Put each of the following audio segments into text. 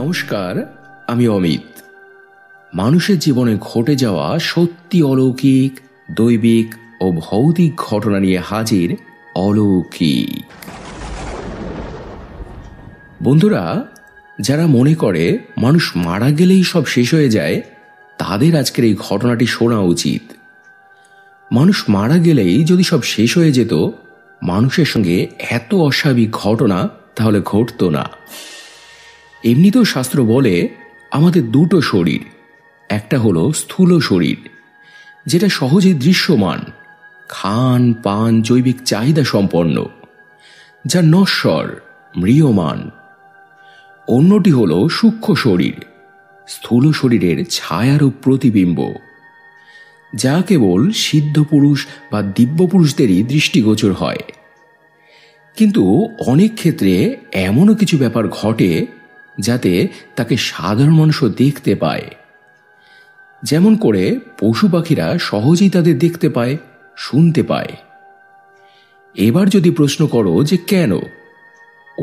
নমস্কার, আমি অমিত। মানুষের জীবনে ঘটে যাওয়া সত্যি অলৌকিক, দৈবিক ও ভৌতিক ঘটনা নিয়ে হাজির অলৌকিক। বন্ধুরা, যারা মনে করে মানুষ মারা গেলেই সব শেষ হয়ে যায়, তাদের আজকের এই ঘটনাটি শোনা উচিত। মানুষ মারা গেলেই যদি সব শেষ হয়ে যেত, মানুষের সঙ্গে এত অস্বাভাবিক ঘটনা তাহলে ঘটতো না। এমনিতেও শাস্ত্র বলে আমাদের দুটো শরীর, একটা হলো স্থূল শরীর, যেটা সহজে দৃশ্যমান, খান পান জৈবিক চাহিদা সম্পন্ন, যা নশ্বর ম্রিয়মান। অন্যটি হলো সূক্ষ্ম শরীর, স্থূল শরীরের ছায়ারূপ প্রতিবিম্ব, যা কেবল সিদ্ধ পুরুষ বা দিব্য পুরুষদেরই দৃষ্টিগোচর হয়। কিন্তু অনেক ক্ষেত্রে এমনও কিছু ব্যাপার ঘটে যাতে তাকে সাধারণ মানুষও দেখতে পায়। যেমন করে পশু পাখিরা সহজেই তাদের দেখতে পায়, শুনতে পায়। এবার যদি প্রশ্ন করো যে কেন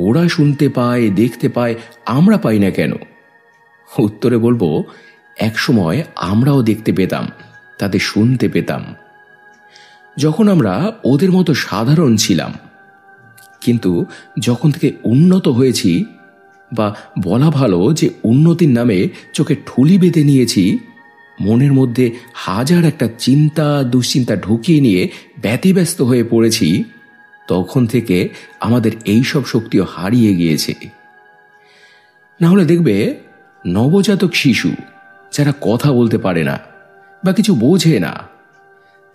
ওরা শুনতে পায়, দেখতে পায়, আমরা পাই না কেন, উত্তরে বলবো একসময় আমরাও দেখতে পেতাম, তাদের শুনতে পেতাম, যখন আমরা ওদের মতো সাধারণ ছিলাম। কিন্তু যখন থেকে উন্নত হয়েছি, বা বলা ভালো যে উন্নতির নামে চোখে ঠুলি বেঁধে নিয়েছি, মনের মধ্যে হাজার একটা চিন্তা দুশ্চিন্তা ঢুকিয়ে নিয়ে ব্যতিব্যস্ত হয়ে পড়েছি, তখন থেকে আমাদের এই সব শক্তিও হারিয়ে গিয়েছে। না হলে দেখবে নবজাতক শিশু যারা কথা বলতে পারে না বা কিছু বোঝে না,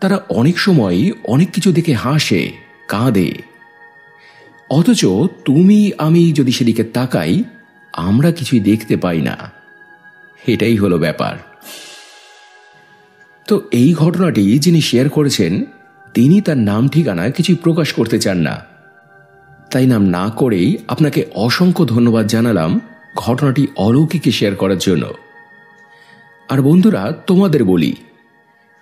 তারা অনেক সময় অনেক কিছু দেখে হাসে, কাঁদে। অথচ তুমি আমি যদি সেদিকে তাকাই, আমরা কিছুই দেখতে পাই না। এটাই হলো ব্যাপার। তো এই ঘটনাটি যিনি শেয়ার করেছেন, তিনি তার নাম ঠিকানা কিছুই প্রকাশ করতে চান না। তাই নাম না করেই আপনাকে অসংখ্য ধন্যবাদ জানালাম ঘটনাটি অলৌকিকে শেয়ার করার জন্য। আর বন্ধুরা, তোমাদের বলি,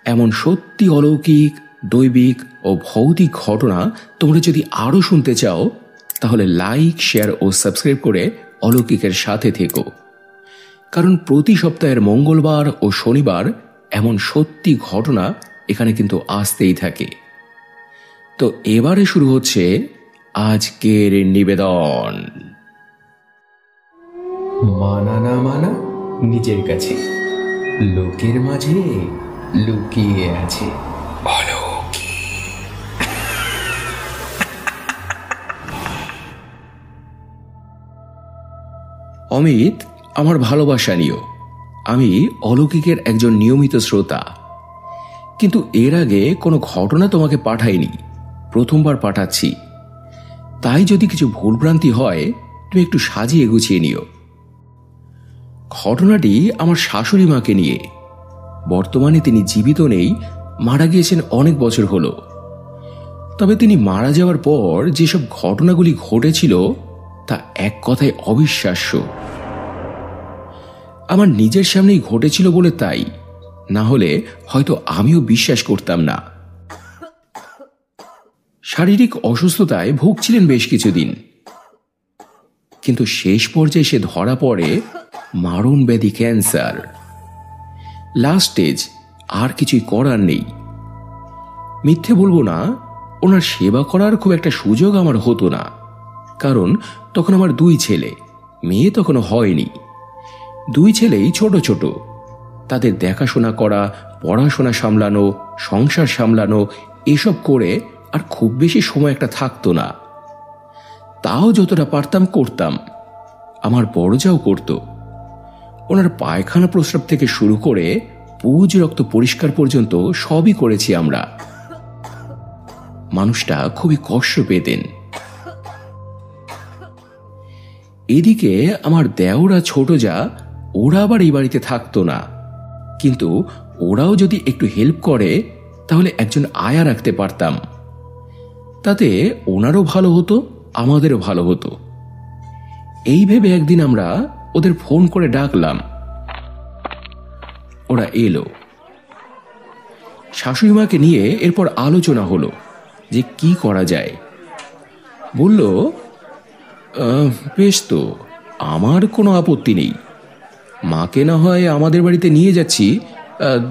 এমন সত্যি অলৌকিক, দৈবিক ও ভৌতিক ঘটনা তোমরা যদি আরও শুনতে চাও, তাহলে লাইক, শেয়ার ও সাবস্ক্রাইব করে অলৌকিকের সাথে থেকো। কারণ প্রতি সপ্তাহের মঙ্গলবার ও শনিবার এমন সত্যি ঘটনা এখানে কিন্তু আসতেই থাকে। তো এবারে শুরু হচ্ছে আজকের নিবেদন। মানা না মানা নিজের কাছে, লোকের মাঝে লুকিয়ে আছে অমিত, আমার ভালোবাসা নিও। আমি অলৌকিকের একজন নিয়মিত শ্রোতা, কিন্তু এর আগে কোনো ঘটনা তোমাকে পাঠাইনি, প্রথমবার পাঠাচ্ছি। তাই যদি কিছু ভুলভ্রান্তি হয়, তুমি একটু সাজিয়ে গুছিয়ে নিও। ঘটনাটি আমার শাশুড়ি মাকে নিয়ে। বর্তমানে তিনি জীবিত নেই, মারা গিয়েছেন অনেক বছর হলো। তবে তিনি মারা যাওয়ার পর যেসব ঘটনাগুলি ঘটেছিল তা এক কথায় অবিশ্বাস্য। আমার নিজের সামনেই ঘটেছিল বলে তাই, না হলে হয়তো আমিও বিশ্বাস করতাম না। শারীরিক অসুস্থতায় ভুগছিলেন বেশ কিছুদিন, কিন্তু শেষ পর্যায়ে সে ধরা পড়ে মারণ ব্যাধি ক্যান্সার। লাস্ট স্টেজ, আর কিছুই করার নেই। মিথ্যে বলবো না, ওনার সেবা করার খুব একটা সুযোগ আমার হতো না, কারণ তখন আমার দুই ছেলে, মেয়ে তখনও হয়নি। দুই ছেলেই ছোট ছোট, তাদের দেখাশোনা করা, পড়াশোনা সামলানো, সংসার সামলানো, এসব করে আর খুব বেশি সময় একটা থাকতো না। তাও যতটা পারতাম করতাম। আমার বড় যাও করত। ওনার পায়খানা প্রস্রাব থেকে শুরু করে পুজ রক্ত পরিষ্কার পর্যন্ত সবই করেছি আমরা। মানুষটা খুবই কষ্ট পেতেন। এদিকে আমার দেওরা ছোট যা, ওরা আবার এই বাড়িতে থাকতো না, কিন্তু ওরাও যদি একটু হেল্প করে তাহলে একজন আয়া রাখতে পারতাম। তাতে ওনারও ভালো হতো, আমাদেরও ভালো হতো। এই ভেবে একদিন আমরা ওদের ফোন করে ডাকলাম। ওরা এলো। শাশুড়ি মাকে নিয়ে এরপর আলোচনা হলো যে কি করা যায়। বলল, বেশ তো, আমার কোনো আপত্তি নেই। মাকে না হয় আমাদের বাড়িতে নিয়ে যাচ্ছি,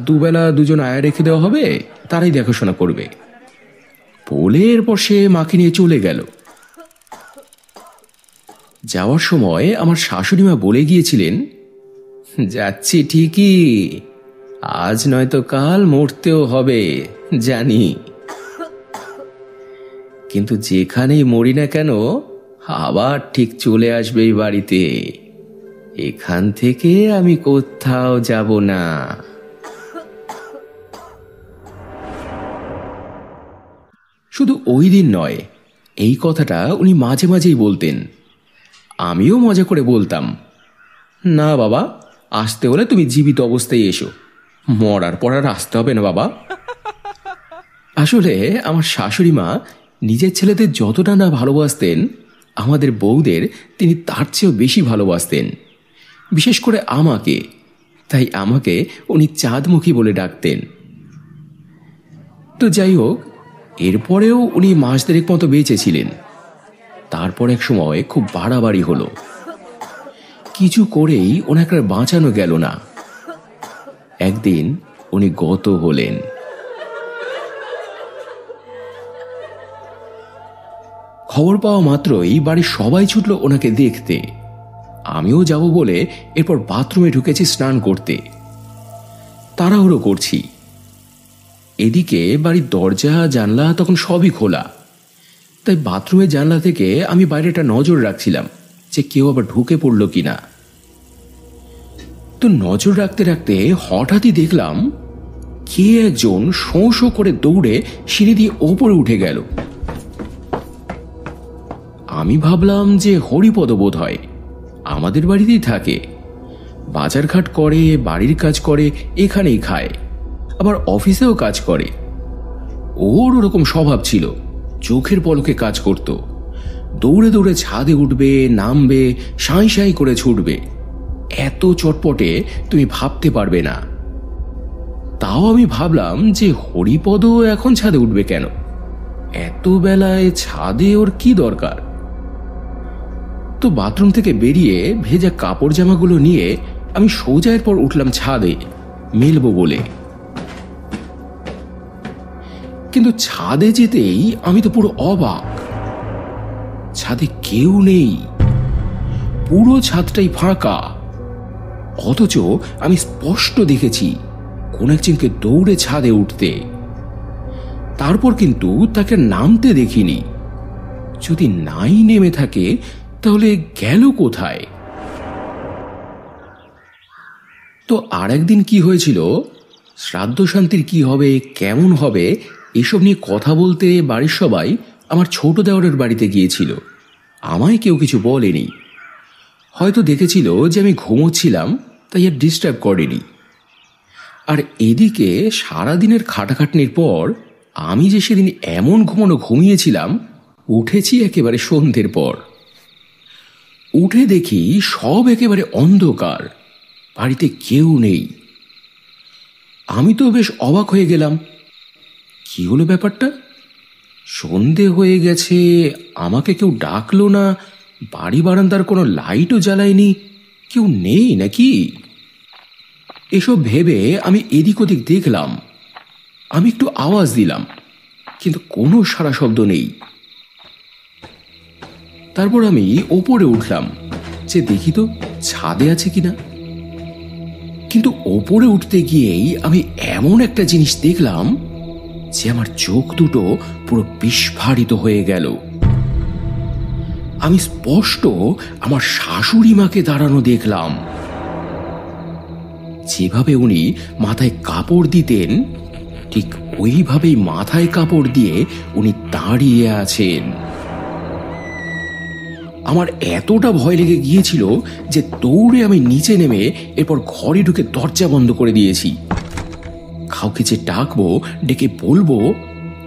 দুবেলা দুজন আয়া রেখে দেওয়া হবে, তারাই দেখাশোনা করবে বলে এরপর সে মাকে নিয়ে চলে গেল। যাওয়ার সময় আমার শাশুড়ি মা বলে গিয়েছিলেন, যাচ্ছি ঠিকই, আজ নয়তো কাল মরতেও হবে জানি, কিন্তু যেখানেই মরি না কেন আবার ঠিক চলে আসবে এই বাড়িতে, এখান থেকে আমি কোথাও যাব না। শুধু ওই দিন নয়, এই কথাটা উনি মাঝে মাঝেই বলতেন। আমিও মজা করে বলতাম, না বাবা, আসতে হলে তুমি জীবিত অবস্থায় এসো, মরার পর আর আসতে হবে না বাবা। আসলে আমার শাশুড়ি মা নিজের ছেলেদের যতটা না ভালোবাসতেন, আমাদের বউদের তিনি তার চেয়েও বেশি ভালোবাসতেন, বিশেষ করে আমাকে। তাই আমাকে উনি চাঁদমুখী বলে ডাকতেন। তো যাই হোক, এরপরেও উনি মাস দেড়েক মতো বেঁচে ছিলেন। তারপর এক সময় খুব বাড়াবাড়ি হলো, কিছু করেই ওনাকে আর বাঁচানো গেল না। একদিন উনি গত হলেন। খবর পাওয়া মাত্রই বাড়ির সবাই ছুটল ওনাকে দেখতে। আমিও যাব বলে এরপর বাথরুমে ঢুকেছি স্নান করতে। তাড়াহুড়ো করছি। এদিকে বাড়ির দরজা জানলা তখন সবই খোলা, তাই বাথরুমের জানলা থেকে আমি বাইরেটা নজর রাখছিলাম যে কেউ আবার ঢুকে পড়ল কিনা। তো নজর রাখতে রাখতে হঠাৎই দেখলাম কে একজন শোঁ শোঁ করে দৌড়ে সিঁড়ি দিয়ে ওপরে উঠে গেল। আমি ভাবলাম যে হরিপদ বোধ হয়, আমাদের বাড়িতেই থাকে, বাজারঘাট করে, বাড়ির কাজ করে, এখানেই খায়, আবার অফিসেও কাজ করে। ওর ওরকম স্বভাব ছিল, চোখের পলকে কাজ করত, দৌড়ে দৌড়ে ছাদে উঠবে, নামবে, সাঁই সাঁই করে ছুটবে, এত চটপটে তুমি ভাবতে পারবে না। তাও আমি ভাবলাম যে হরিপদ এখন ছাদে উঠবে কেন, এত বেলায় ছাদে ওর কি দরকার। তো বাথরুম থেকে বেরিয়ে ভেজা কাপড় জামাগুলো নিয়ে আমি সোজা এরপর উঠলাম ছাদে মেলবো বলে। কিন্তু ছাদে যেতেই আমি তো পুরো অবাক। ছাদে কেউ নেই, পুরো ছাদটাই ফাঁকা। অথচ আমি স্পষ্ট দেখেছি কোন একজনকে দৌড়ে ছাদে উঠতে। তারপর কিন্তু তাকে নামতে দেখিনি। যদি নাই নেমে থাকে তাহলে গেল কোথায়? তো আর একদিন কি হয়েছিল, শ্রাদ্ধ শান্তির কি হবে, কেমন হবে, এসব নিয়ে কথা বলতে বাড়ির সবাই আমার ছোট দেওরের বাড়িতে গিয়েছিল। আমায় কেউ কিছু বলেনি, হয়তো দেখেছিল যে আমি ঘুমোচ্ছিলাম, তাই আর ডিস্টার্ব করেনি। আর এদিকে সারাদিনের খাটাখাটনির পর আমি যে সেদিন এমন ঘুমিয়েছিলাম, উঠেছি একেবারে সন্ধ্যের পর। উঠে দেখি সব একেবারে অন্ধকার, বাড়িতে কেউ নেই। আমি তো বেশ অবাক হয়ে গেলাম, কি হলো ব্যাপারটা? সন্ধে হয়ে গেছে, আমাকে কেউ ডাকলো না, বাড়ি বারান্দার কোনো লাইটও জ্বালায়নি, কেউ নেই নাকি? এসব ভেবে আমি এদিক ওদিক দেখলাম। আমি একটু আওয়াজ দিলাম, কিন্তু কোনো সাড়া শব্দ নেই। তারপর আমি ওপরে উঠলাম যে দেখি তো ছাদে আছে কিনা। কিন্তু ওপরে উঠতে গিয়েই আমি এমন একটা জিনিস দেখলাম যে আমার চোখ দুটো পুরো বিস্ফারিত হয়ে গেল। আমি স্পষ্ট আমার শাশুড়ি মাকে দাঁড়ানো দেখলাম। যেভাবে উনি মাথায় কাপড় দিতেন, ঠিক ওইভাবেই মাথায় কাপড় দিয়ে উনি দাঁড়িয়ে আছেন। আমার এতটা ভয় লেগে গিয়েছিল যে দৌড়ে আমি নিচে নেমে এরপর ঘরে ঢুকে দরজা বন্ধ করে দিয়েছি। কাউকে যে ডাকবো, ডেকে বলবো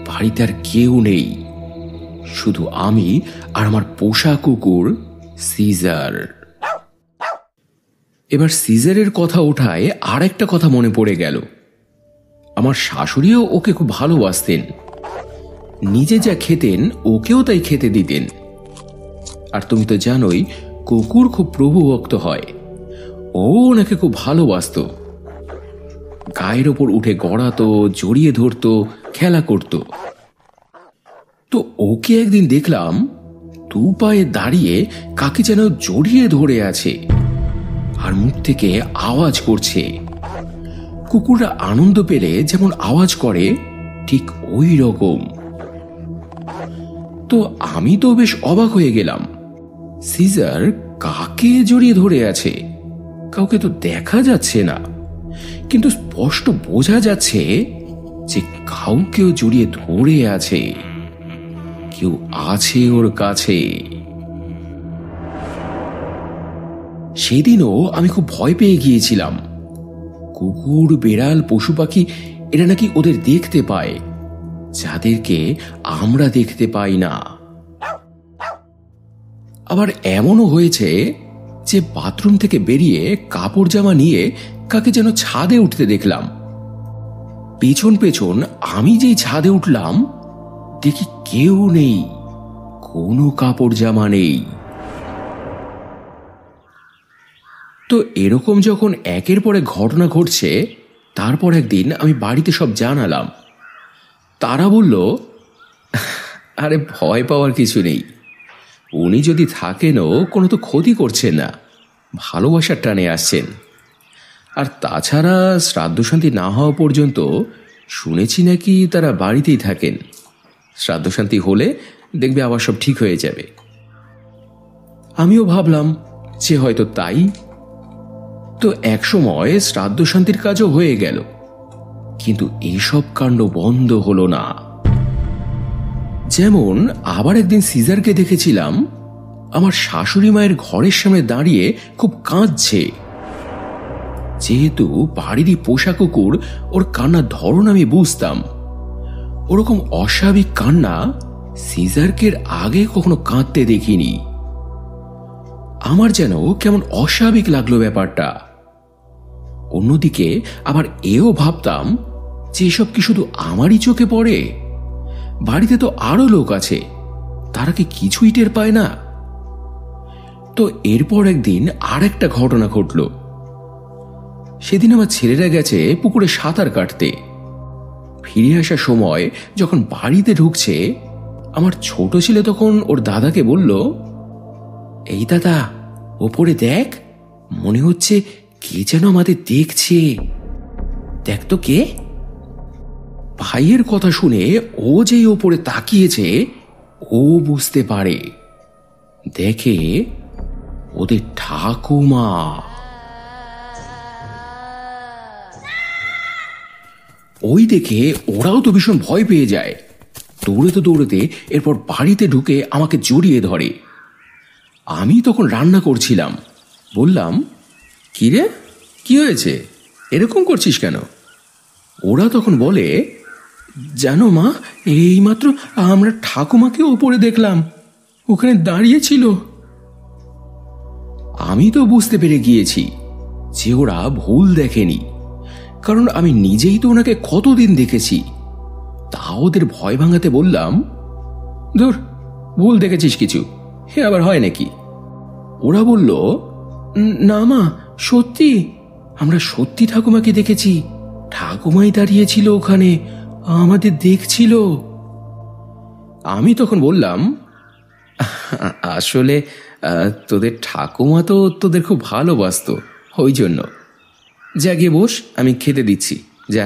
বাড়িতে আর কেউ নেই, শুধু আমি আর আমার পোষা কুকুর সিজার। এবার সিজারের কথা ওঠায় আর একটা কথা মনে পড়ে গেল। আমার শাশুড়িও ওকে খুব ভালোবাসতেন, নিজে যা খেতেন ওকেও তাই খেতে দিতেন। আর তুমি তো জানোই কুকুর খুব প্রভুভক্ত হয়। ও ওনাকে খুব ভালোবাসতো, গায়ের ওপর উঠে গড়াতো, জড়িয়ে ধরতো, খেলা করত। তো ওকে একদিন দেখলাম দু পায়ে দাঁড়িয়ে কাকে যেন জড়িয়ে ধরে আছে আর মুখ থেকে আওয়াজ করছে। কুকুররা আনন্দ পেলে যেমন আওয়াজ করে ঠিক ওই রকম। তো আমি তো বেশ অবাক হয়ে গেলাম, সিজার কাকে জড়িয়ে ধরে আছে? কাউকে তো দেখা যাচ্ছে না, কিন্তু স্পষ্ট বোঝা যাচ্ছে যে কাউকেও জড়িয়ে ধরে আছে, কেউ আছে ওর কাছে। সেদিনও আমি খুব ভয় পেয়ে গিয়েছিলাম। কুকুর, বেড়াল, পশু পাখি এরা নাকি ওদের দেখতে পায়, যাদেরকে আমরা দেখতে পাই না। আবার এমনও হয়েছে যে বাথরুম থেকে বেরিয়ে কাপড় জামা নিয়ে কাকে যেন ছাদে উঠতে দেখলাম। পেছন পেছন আমি যেই ছাদে উঠলাম, দেখি কেউ নেই, কোনো কাপড় জামা নেই। তো এরকম যখন একের পর এক ঘটনা ঘটছে, তারপর একদিন আমি বাড়িতে সব জানালাম। তারা বলল, আরে ভয় পাওয়ার কিছু নেই, উনি যদি থাকেনও কোনো তো ক্ষতি করছেন না, ভালোবাসার টানে আসছেন। আর তাছাড়া শ্রাদ্ধ শান্তি না হওয়া পর্যন্ত শুনেছি নাকি তারা বাড়িতেই থাকেন। শ্রাদ্ধ শান্তি হলে দেখবে আবার সব ঠিক হয়ে যাবে। আমিও ভাবলাম যে হয়তো তাই। তো একসময় শ্রাদ্ধ শান্তির কাজও হয়ে গেল, কিন্তু এইসব কাণ্ড বন্ধ হলো না। যেমন আবার একদিন সিজারকে দেখেছিলাম আমার শাশুড়ি মায়ের ঘরের সামনে দাঁড়িয়ে খুব কাঁদছে। যেহেতু বাড়িরই পোষা কুকুর, ওর কান্নার ধরন আমি বুঝতাম। ওরকম অস্বাভাবিক কান্না সিজারকে আগে কখনো কাঁদতে দেখিনি। আমার যেন কেমন অস্বাভাবিক লাগলো ব্যাপারটা। অন্যদিকে আবার এও ভাবতাম যে এসব কি শুধু আমারই চোখে পড়ে? বাড়িতে তো আরো লোক আছে, তারা কি কিছুই টের পায় না? তো এরপর একদিন আর একটা ঘটনা ঘটল। সেদিন আমার ছেলেরা গেছে পুকুরে সাঁতার কাটতে। ফিরে আসার সময় যখন বাড়িতে ঢুকছে, আমার ছোট ছেলে তখন ওর দাদাকে বলল, এই দাদা, ওপরে দেখ, মনে হচ্ছে কে যেন আমাদের দেখছে, দেখ তো কে। ভাইয়ের কথা শুনে ও যেই ওপরে তাকিয়েছে, ও বুঝতে পারে, দেখে ওদের ঠাকুমা। ওই দেখে ওরাও তো ভীষণ ভয় পেয়ে যায়। দৌড়েতে দৌড়েতে এরপর বাড়িতে ঢুকে আমাকে জড়িয়ে ধরে। আমি তখন রান্না করছিলাম। বললাম, কি রে, কি হয়েছে, এরকম করছিস কেন? ওরা তখন বলে, জানো মা, এইমাত্র আমরা ঠাকুমাকে ওপরে দেখলাম, ওখানে দাঁড়িয়ে ছিল। আমি তো বুঝতে পেরে গিয়েছি যে ওরা ভুল দেখেনি, কারণ আমি নিজেই তো ওনাকে কতদিন দেখেছি। তা ওদের ভয় ভাঙাতে বললাম, ধুর, ভুল দেখেছিস কিছু, হে আবার হয় নাকি? ওরা বলল, না মা, সত্যি, আমরা সত্যি ঠাকুমাকে দেখেছি, ঠাকুমাই দাঁড়িয়েছিল ওখানে, আমাদের দেখছিল। আমি তখন বললাম, আসলে তোদের ঠাকুমা তো তোদের খুব ভালোবাসতো, ওই জন্য। যা গিয়ে বস, আমি খেতে দিচ্ছি, যা।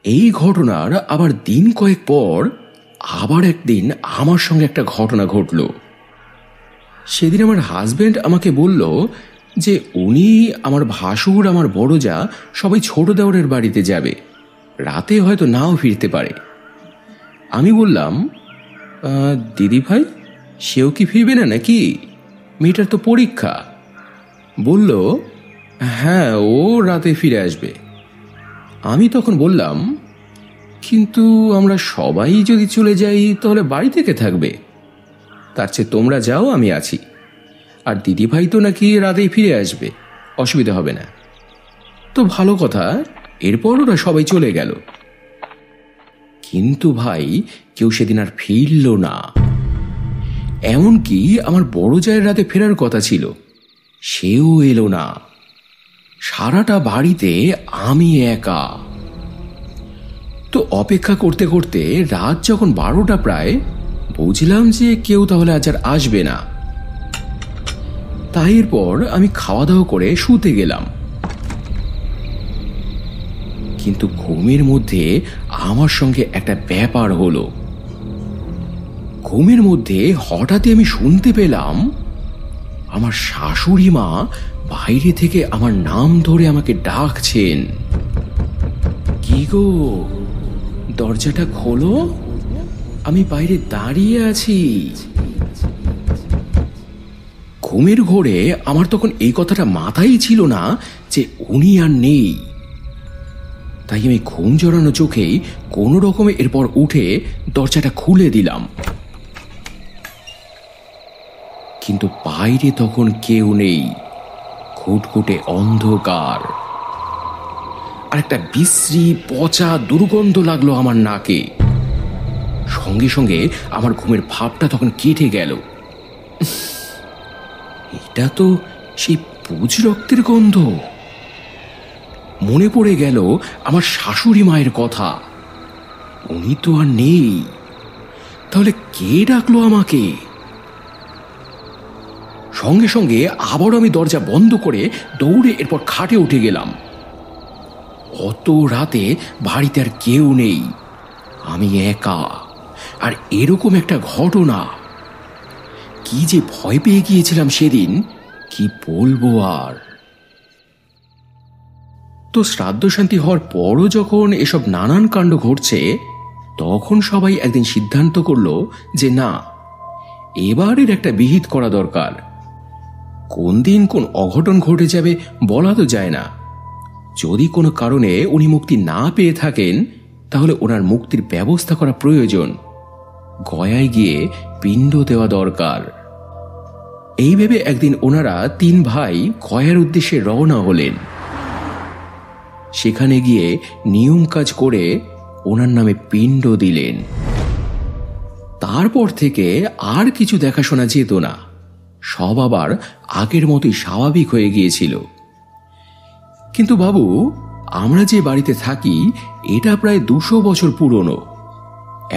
এই ঘটনার আবার দিন কয়েক পর আবার একদিন আমার সঙ্গে একটা ঘটনা ঘটল। সেদিন আমার হাজবেন্ড আমাকে বলল যে উনি, আমার ভাসুর, আমার বড় যা সবাই ছোট দেওরের বাড়িতে যাবে, রাতে হয়তো নাও ফিরতে পারে। আমি বললাম, দিদি ভাই, সেও কি ফিরবে না নাকি? মেয়েটার তো পরীক্ষা। বলল, হ্যাঁ, ও রাতে ফিরে আসবে। আমি তখন বললাম, কিন্তু আমরা সবাই যদি চলে যাই তাহলে বাড়ি থেকে থাকবে, তার চেয়ে তোমরা যাও, আমি আছি। আর দিদি ভাই তো নাকি রাতেই ফিরে আসবে, অসুবিধা হবে না। তো ভালো কথা। এরপর ওরা সবাই চলে গেল। কিন্তু ভাই, কেউ সেদিন আর ফিরল না। এমনকি আমার বড় জায়ের রাতে ফেরার কথা ছিল, সেও এলো না। সারাটা বাড়িতে আমি একা। তো অপেক্ষা করতে করতে রাত যখন 12টা প্রায়, বুঝলাম যে কেউ তাহলে আজ আর আসবে না। তাই এরপর আমি খাওয়া দাওয়া করে শুতে গেলাম। কিন্তু ঘুমের মধ্যে আমার সঙ্গে একটা ব্যাপার হলো। ঘুমের মধ্যে হঠাৎই আমি শুনতে পেলাম আমার শাশুড়ি মা বাইরে থেকে আমার নাম ধরে আমাকে ডাকছেন। কি গো, দরজাটা খোলো, আমি বাইরে দাঁড়িয়ে আছি। ঘুমের ঘোরে আমার তখন এই কথাটা মাথায় ছিল না যে উনি আর নেই। তাই আমি ঘুম জড়ানো চোখেই কোনো রকমে এরপর উঠে দরজাটা খুলে দিলাম। কিন্তু বাইরে তখন কেউ নেই, ঘুটঘুটে অন্ধকার। আর একটা বিশ্রী পচা দুর্গন্ধ লাগলো আমার নাকে। সঙ্গে সঙ্গে আমার ঘুমের ভাবটা তখন কেটে গেল। এটা তো সেই পুজ রক্তের গন্ধ। মনে পড়ে গেল আমার শাশুড়ি মায়ের কথা। উনি তো আর নেই, তাহলে কে ডাকলো আমাকে? সঙ্গে সঙ্গে আবারও আমি দরজা বন্ধ করে দৌড়ে এরপর খাটে উঠে গেলাম। অত রাতে বাড়িতে আর কেউ নেই, আমি একা, আর এরকম একটা ঘটনা। কি যে ভয় পেয়ে গিয়েছিলাম সেদিন, কি বলবো আর। তো শ্রাদ্ধ শান্তি হওয়ার পরও যখন এসব নানান কাণ্ড ঘটছে, তখন সবাই একদিন সিদ্ধান্ত করলো যে না, এবারের একটা বিহিত করা দরকার। কোন দিন কোন অঘটন ঘটে যাবে বলা তো যায় না। যদি কোনো কারণে উনি মুক্তি না পেয়ে থাকেন, তাহলে ওনার মুক্তির ব্যবস্থা করা প্রয়োজন। গয়ায় গিয়ে পিণ্ড দেওয়া দরকার। এই ভেবে একদিন ওনারা 3 ভাই গয়ার উদ্দেশ্যে রওনা হলেন। সেখানে গিয়ে নিয়ম কাজ করে ওনার নামে পিণ্ড দিলেন। তারপর থেকে আর কিছু দেখাশোনা যেত না, সব আবার আগের মতোই স্বাভাবিক হয়ে গিয়েছিল। কিন্তু বাবু, আমরা যে বাড়িতে থাকি এটা প্রায় 200 বছর পুরনো।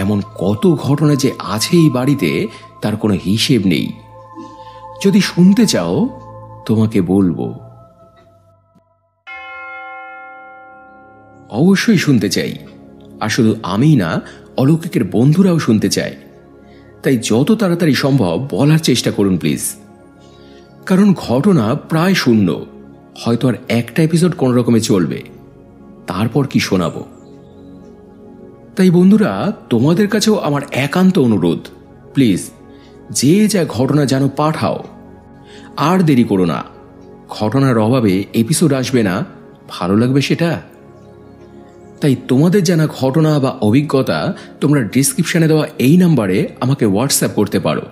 এমন কত ঘটনা যে আছে এই বাড়িতে, তার কোনো হিসেব নেই। যদি শুনতে চাও তোমাকে বলবো। অবশ্যই শুনতে চাই। আর শুধু আমি না, অলৌকিকের বন্ধুরাও শুনতে চায়। তাই যত তাড়াতাড়ি সম্ভব বলার চেষ্টা করুন প্লিজ। কারণ ঘটনা প্রায় শূন্য, হয়তো আর একটা এপিসোড কোন রকমে চলবে, তারপর কি শোনাবো। তাই বন্ধুরা, তোমাদের কাছেও আমার একান্ত অনুরোধ, প্লিজ যে যা ঘটনা জানো পাঠাও। আর দেরি করো না, ঘটনার অভাবে এপিসোড আসবে না, ভালো লাগবে সেটা। তাই তোমাদের জানা ঘটনা বা অভিজ্ঞতা তোমরা ডিসক্রিপশনে দেওয়া এই নাম্বারে আমাকে হোয়াটসঅ্যাপ করতে পারো।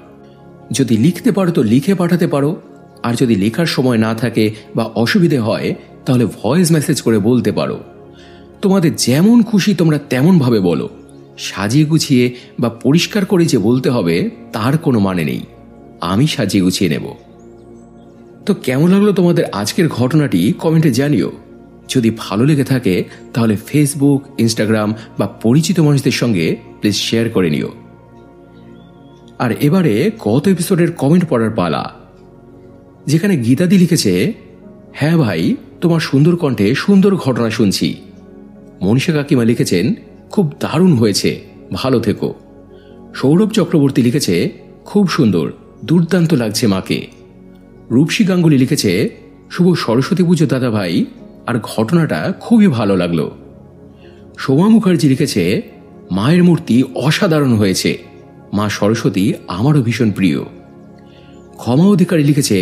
যদি লিখতে পারো তো লিখে পাঠাতে পারো, আর যদি লেখার সময় না থাকে বা অসুবিধে হয় তাহলে ভয়েস মেসেজ করে বলতে পারো। তোমাদের যেমন খুশি তোমরা তেমন ভাবে বলো। সাজিয়ে গুছিয়ে বা পরিষ্কার করে যে বলতে হবে তার কোনো মানে নেই, আমি সাজিয়ে গুছিয়ে নেব। তো কেমন লাগলো তোমাদের আজকের ঘটনাটি কমেন্টে জানিও। যদি ভালো লেগে থাকে তাহলে ফেসবুক, ইনস্টাগ্রাম বা পরিচিত মানুষদের সঙ্গে প্লিজ শেয়ার করে নিও। আর এবারে গত এপিসোডের কমেন্ট পড়ার পালা, যেখানে গীতাদি লিখেছে, হ্যাঁ ভাই, তোমার সুন্দর কণ্ঠে সুন্দর ঘটনা শুনছি। মনীষা কাকিমা লিখেছেন, খুব দারুণ হয়েছে, ভালো থেকো। সৌরভ চক্রবর্তী লিখেছে, খুব সুন্দর, দুর্দান্ত লাগছে মাকে। রূপসী গাঙ্গুলি লিখেছে, শুভ সরস্বতী পুজো দাদা ভাই, আর ঘটনাটা খুবই ভালো লাগলো। সোমা মুখার্জি লিখেছে, মায়ের মূর্তি অসাধারণ হয়েছে, মা সরস্বতী আমারও ভীষণ প্রিয়। ক্ষমা অধিকারী লিখেছে,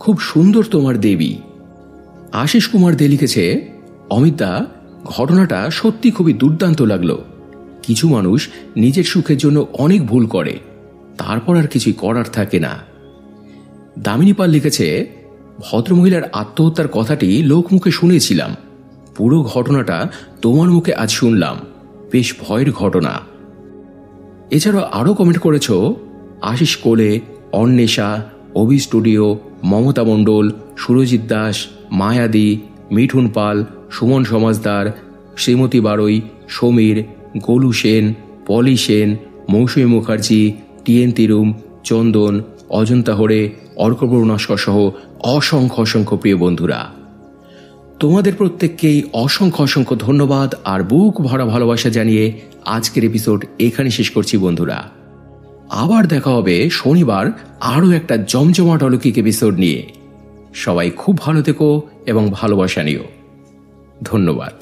খুব সুন্দর তোমার দেবী। আশিস কুমার দে লিখেছে, অমিতদা, ঘটনাটা সত্যি খুবই দুর্দান্ত লাগলো। কিছু মানুষ নিজের সুখের জন্য অনেক ভুল করে, তারপর আর কিছুই করার থাকে না। দামিনী পাল লিখেছে, ভদ্রমহিলার আত্মহত্যার কথাটি লোকমুখে শুনেছিলাম, পুরো ঘটনাটা তোমার মুখে আজ শুনলাম, বেশ ভয়ের ঘটনা। এছাড়াও আরও কমেন্ট করেছ আশিস কোলে, অন্বেষা, অভি স্টুডিও, মমতা মণ্ডল, সুরজিৎ দাস, মায়াদি, মিঠুন পাল, সুমন সমাজদার, শ্রীমতী বারৈ, সমীর, গোলু সেন, পলি সেন, মৌসুমী মুখার্জি, টিএন তিরুম, চন্দন, অজন্তা হরে, অর্কপ্রভু নস্কর সহ অসংখ্য অসংখ্য প্রিয় বন্ধুরা, তোমাদের প্রত্যেককেই অসংখ্য অসংখ্য ধন্যবাদ আর বুক ভরা ভালোবাসা জানিয়ে আজকের এপিসোড এখানে শেষ করছি বন্ধুরা। আবার দেখা হবে শনিবার আরও একটা জমজমাট অলৌকিক এপিসোড নিয়ে। সবাই খুব ভালো থেকো এবং ভালোবাসা নিও। ধন্যবাদ।